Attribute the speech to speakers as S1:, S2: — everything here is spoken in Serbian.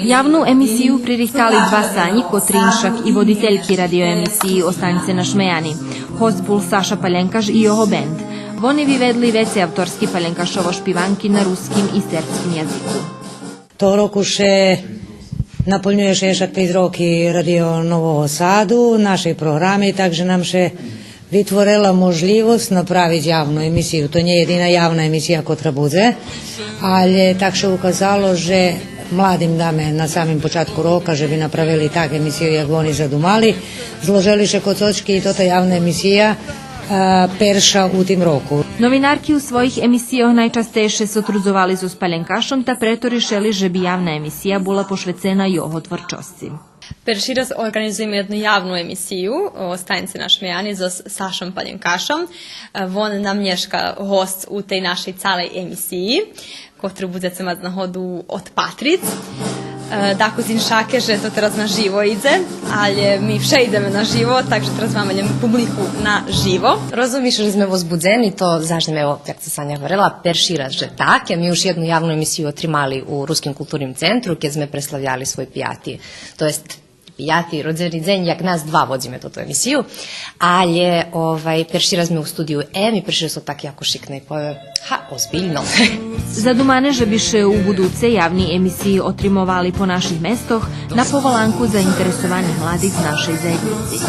S1: Javnu emisiju pririhtali dva sanji, Kotrinšak i voditeljki radioemisiji Ostaňce na Šmejani, host bul Saša Palenkaš i jeho band. Вони виведли веце авторски Паленкашово шпиванки на руским и сербским язику.
S2: То року ще наповнює ще 5 років радіо Нового Саду, наші програми, також нам ще відтворила можливість направити явну емісію. То не єдина явна емісія, котра буде, але так ще указало, що mladim dame na samim početku roka, že bi napravili tak emisiju, jak oni zadumali. Zložili še kocočki i tota javna emisija perša u tim roku.
S1: Novinarki u svojih emisijah najčastejše sotrudzovali su s Palenkašom, ta preto rešili, že bi javna emisija bila pošvecena jeho tvorčosci.
S3: Перший раз організуємо одну явну емісію «Останься на Шмejani» з Сашом Паленкашом. Він нам нешка гост у tej нашій цілій емісії, котру будете мати нагоду od Patric. Tako z Inšake, že to teraz na živo ide, ali mi vše ideme na živo, takže teraz máme publiku na živo.
S4: Rozumiš, že sme возбудзeni, to zažnem, evo, jak se Sanja govorila, perši raz, že tak, mi už jednu javnu emisiju otrimali u Ruskim kulturnim centru, kjer sme preslavljali svoj pijati, to jest pijati rodzeni dzen, jak nas dva vodzime tu emisiju, ali perši raz me u studiju i perši raz so tak jako šikne i pojave, ozbiljno.
S1: Zadumane, že bi še u buduce javni emisiji otrimovali po naših mestoh na povolanku zainteresovanih mladih z našej zajednici.